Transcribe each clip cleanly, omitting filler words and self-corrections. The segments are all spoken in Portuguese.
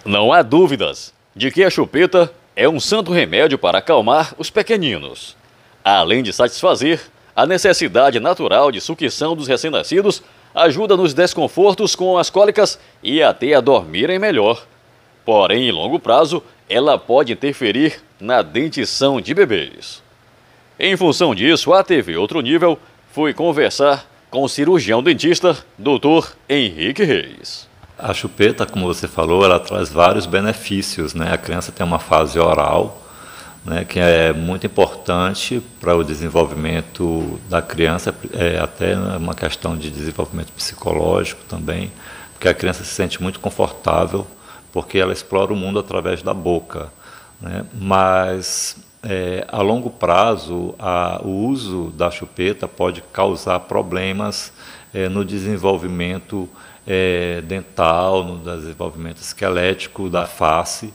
Não há dúvidas de que a chupeta é um santo remédio para acalmar os pequeninos. Além de satisfazer a necessidade natural de sucção dos recém-nascidos, ajuda nos desconfortos com as cólicas e até a dormirem melhor. Porém, em longo prazo, ela pode interferir na dentição de bebês. Em função disso, a TV Outro Nível foi conversar com o cirurgião dentista, Dr. Henrique Reis. A chupeta, como você falou, ela traz vários benefícios, né? A criança tem uma fase oral, né, que é muito importante para o desenvolvimento da criança, até uma questão de desenvolvimento psicológico também, porque a criança se sente muito confortável, porque ela explora o mundo através da boca, né? Mas a longo prazo, o uso da chupeta pode causar problemas no desenvolvimento dental, no desenvolvimento esquelético da face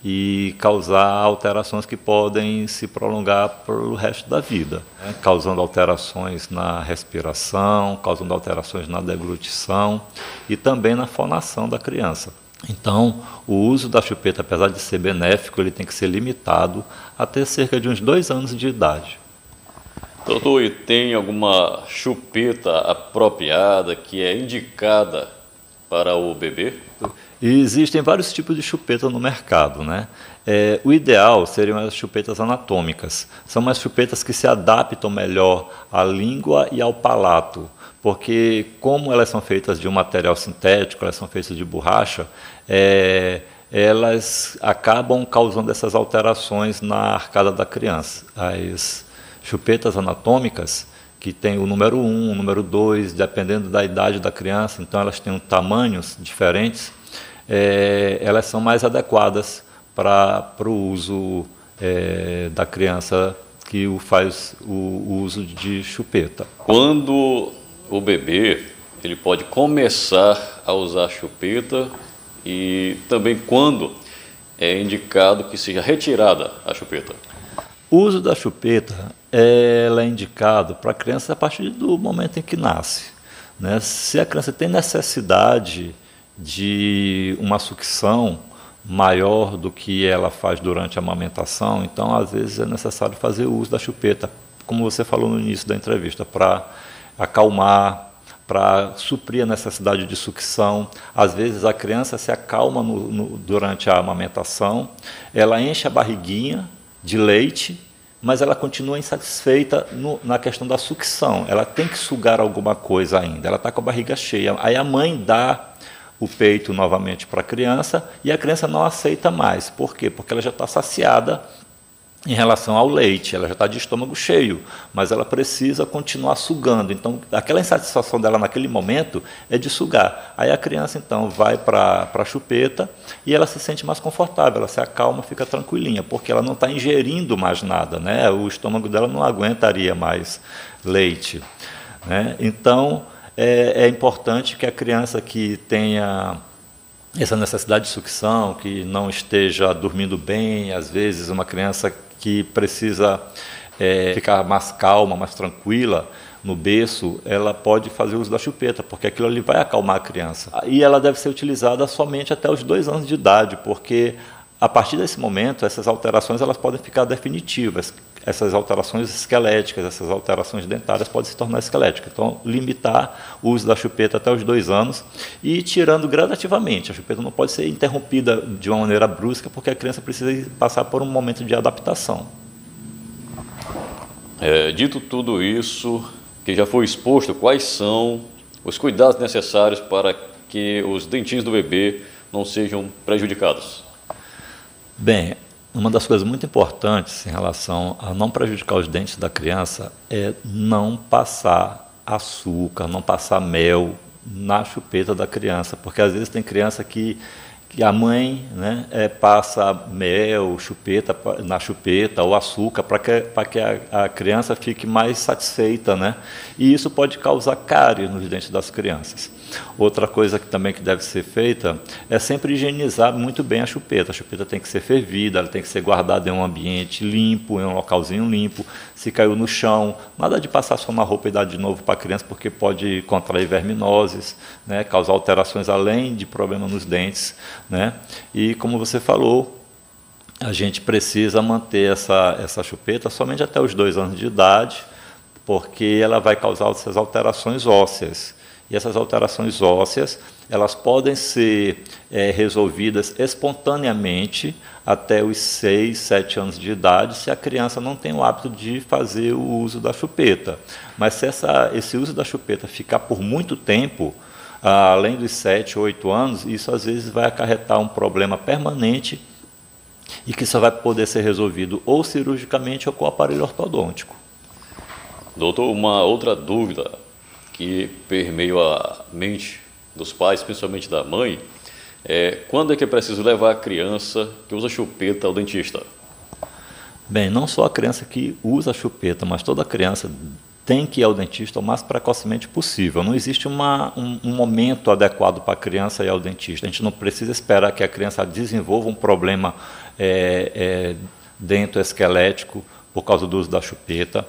e causar alterações que podem se prolongar pelo resto da vida, né? Causando alterações na respiração, causando alterações na deglutição e também na fonação da criança. Então, o uso da chupeta, apesar de ser benéfico, ele tem que ser limitado até cerca de uns 2 anos de idade. Doutor, e tem alguma chupeta apropriada que é indicada para o bebê? E existem vários tipos de chupeta no mercado, né? O ideal seriam as chupetas anatômicas. São umas chupetas que se adaptam melhor à língua e ao palato, porque como elas são feitas de um material sintético, elas são feitas de borracha, elas acabam causando essas alterações na arcada da criança. As chupetas anatômicas, que tem o número 1, o número 2, dependendo da idade da criança, então elas têm tamanhos diferentes, elas são mais adequadas para o uso da criança que faz o uso de chupeta. Quando o bebê ele pode começar a usar chupeta e também quando é indicado que seja retirada a chupeta? O uso da chupeta ela é indicado para a criança a partir do momento em que nasce, né? Se a criança tem necessidade de uma sucção maior do que ela faz durante a amamentação, então às vezes é necessário fazer o uso da chupeta, como você falou no início da entrevista, para acalmar, para suprir a necessidade de sucção. Às vezes a criança se acalma durante a amamentação, ela enche a barriguinha de leite, mas ela continua insatisfeita na questão da sucção. Ela tem que sugar alguma coisa ainda, ela está com a barriga cheia. Aí a mãe dá o peito novamente para a criança e a criança não aceita mais. Por quê? Porque ela já está saciada em relação ao leite, ela já está de estômago cheio, mas ela precisa continuar sugando. Então, aquela insatisfação dela naquele momento é de sugar. Aí a criança, então, vai para a chupeta e ela se sente mais confortável, ela se acalma, fica tranquilinha, porque ela não está ingerindo mais nada, né? O estômago dela não aguentaria mais leite, né? Então, é importante que a criança que tenha essa necessidade de sucção, que não esteja dormindo bem, às vezes uma criança que precisa ficar mais calma, mais tranquila no berço, ela pode fazer uso da chupeta, porque aquilo ali vai acalmar a criança. E ela deve ser utilizada somente até os 2 anos de idade, porque a partir desse momento, essas alterações elas podem ficar definitivas. Essas alterações esqueléticas, essas alterações dentárias podem se tornar esqueléticas. Então, limitar o uso da chupeta até os 2 anos e ir tirando gradativamente. A chupeta não pode ser interrompida de uma maneira brusca, porque a criança precisa passar por um momento de adaptação. Dito tudo isso, que já foi exposto, quais são os cuidados necessários para que os dentinhos do bebê não sejam prejudicados? Bem, uma das coisas muito importantes em relação a não prejudicar os dentes da criança é não passar açúcar, não passar mel na chupeta da criança, porque às vezes tem criança que a mãe, né, passa mel, chupeta na chupeta ou açúcar para que a criança fique mais satisfeita, né? E isso pode causar cárie nos dentes das crianças. Outra coisa que também que deve ser feita é sempre higienizar muito bem a chupeta. A chupeta tem que ser fervida, ela tem que ser guardada em um ambiente limpo, em um localzinho limpo. Se caiu no chão, nada de passar só na roupa e dar de novo para a criança, porque pode contrair verminoses, né, causar alterações além de problema nos dentes, né? E como você falou, a gente precisa manter essa chupeta somente até os 2 anos de idade, porque ela vai causar essas alterações ósseas. E essas alterações ósseas, elas podem ser resolvidas espontaneamente até os 6, 7 anos de idade, se a criança não tem o hábito de fazer o uso da chupeta. Mas se esse uso da chupeta ficar por muito tempo, além dos 7, 8 anos, isso às vezes vai acarretar um problema permanente e que só vai poder ser resolvido ou cirurgicamente ou com o aparelho ortodôntico. Doutor, uma outra dúvida que permeia a mente dos pais, principalmente da mãe, é quando é que é preciso levar a criança que usa chupeta ao dentista? Bem, não só a criança que usa a chupeta, mas toda criança tem que ir ao dentista o mais precocemente possível. Não existe um momento adequado para a criança ir ao dentista. A gente não precisa esperar que a criança desenvolva um problema dentoesquelético por causa do uso da chupeta.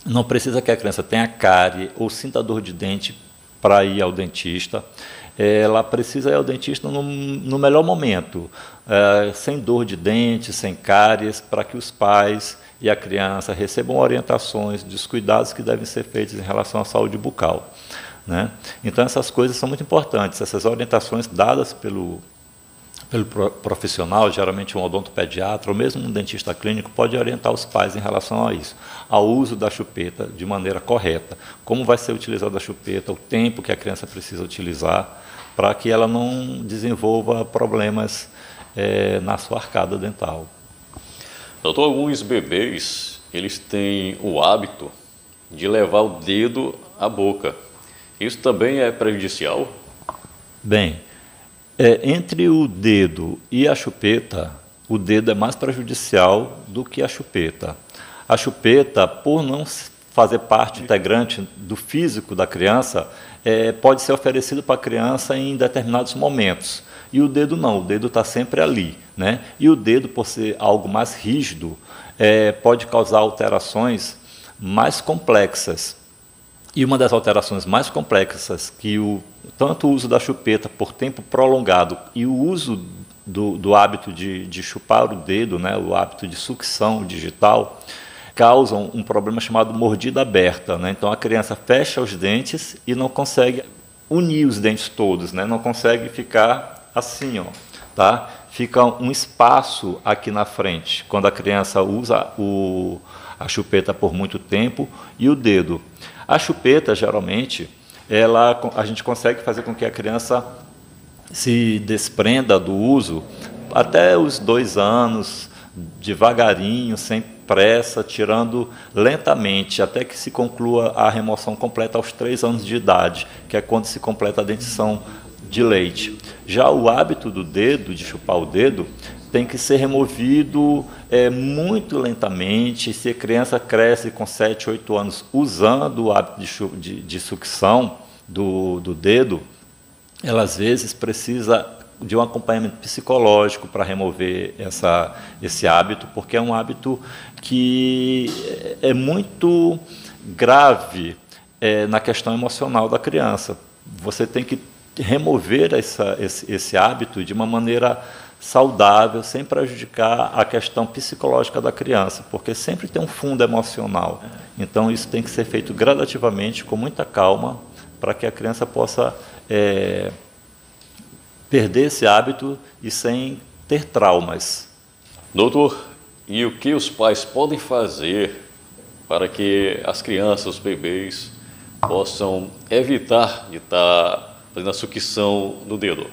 Não precisa que a criança tenha cárie ou sinta dor de dente para ir ao dentista. Ela precisa ir ao dentista no melhor momento, sem dor de dente, sem cáries, para que os pais e a criança recebam orientações dos cuidados que devem ser feitos em relação à saúde bucal, né? Então, essas coisas são muito importantes. Essas orientações dadas pelo profissional, geralmente um odontopediatra ou mesmo um dentista clínico, pode orientar os pais em relação a isso, ao uso da chupeta de maneira correta, como vai ser utilizada a chupeta, o tempo que a criança precisa utilizar, para que ela não desenvolva problemas na sua arcada dental. Doutor, alguns bebês, eles têm o hábito de levar o dedo à boca. Isso também é prejudicial? Bem, entre o dedo e a chupeta, o dedo é mais prejudicial do que a chupeta. A chupeta, por não fazer parte integrante do físico da criança, pode ser oferecido para a criança em determinados momentos. E o dedo não, o dedo está sempre ali, né? E o dedo, por ser algo mais rígido, pode causar alterações mais complexas. E uma das alterações mais complexas que tanto o uso da chupeta por tempo prolongado e o uso do hábito de chupar o dedo, né, o hábito de sucção digital, causam um problema chamado mordida aberta, né? Então a criança fecha os dentes e não consegue unir os dentes todos, né? Não consegue ficar assim, ó, tá? Fica um espaço aqui na frente quando a criança usa a chupeta por muito tempo e o dedo. A chupeta, geralmente, a gente consegue fazer com que a criança se desprenda do uso até os 2 anos, devagarinho, sem pressa, tirando lentamente, até que se conclua a remoção completa aos 3 anos de idade, que é quando se completa a dentição de leite. Já o hábito do dedo, de chupar o dedo, tem que ser removido muito lentamente. Se a criança cresce com 7, 8 anos usando o hábito de sucção do dedo, ela às vezes precisa de um acompanhamento psicológico para remover esse hábito, porque é um hábito que é muito grave na questão emocional da criança. Você tem que remover esse hábito de uma maneira saudável, sem prejudicar a questão psicológica da criança, porque sempre tem um fundo emocional. Então, isso tem que ser feito gradativamente, com muita calma, para que a criança possa perder esse hábito e sem ter traumas. Doutor, e o que os pais podem fazer para que as crianças, os bebês, possam evitar de estar fazendo a sucção do dedo?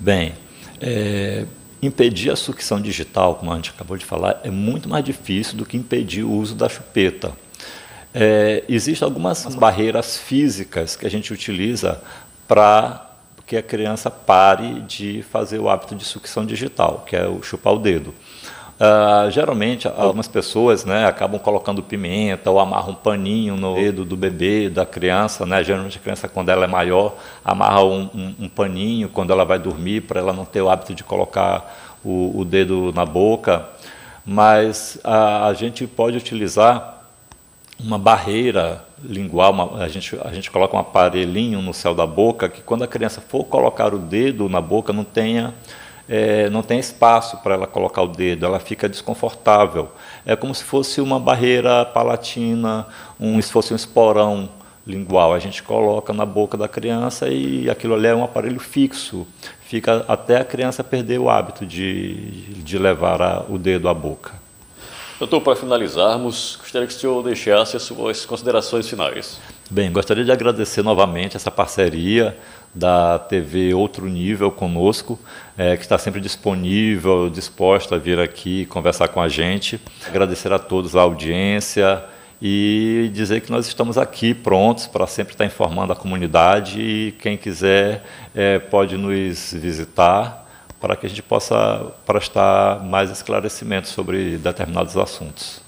Bem, impedir a sucção digital, como a gente acabou de falar, é muito mais difícil do que impedir o uso da chupeta. Existem algumas barreiras físicas que a gente utiliza para que a criança pare de fazer o hábito de sucção digital, que é o chupar o dedo. Geralmente, algumas pessoas, né, acabam colocando pimenta ou amarram um paninho no dedo do bebê, da criança, né? Geralmente a criança, quando ela é maior, amarra um paninho quando ela vai dormir, para ela não ter o hábito de colocar o dedo na boca. Mas a gente pode utilizar uma barreira lingual, a gente coloca um aparelhinho no céu da boca, que quando a criança for colocar o dedo na boca, não tenha espaço para ela colocar o dedo, ela fica desconfortável. É como se fosse uma barreira palatina, se fosse um esporão lingual. A gente coloca na boca da criança e aquilo ali é um aparelho fixo, fica até a criança perder o hábito de levar o dedo à boca. Doutor, para finalizarmos, gostaria que o senhor deixasse as suas considerações finais. Bem, gostaria de agradecer novamente essa parceria da TV Outro Nível conosco, que está sempre disponível, disposta a vir aqui conversar com a gente. Agradecer a todos a audiência e dizer que nós estamos aqui prontos para sempre estar informando a comunidade e quem quiser pode nos visitar para que a gente possa prestar mais esclarecimentos sobre determinados assuntos.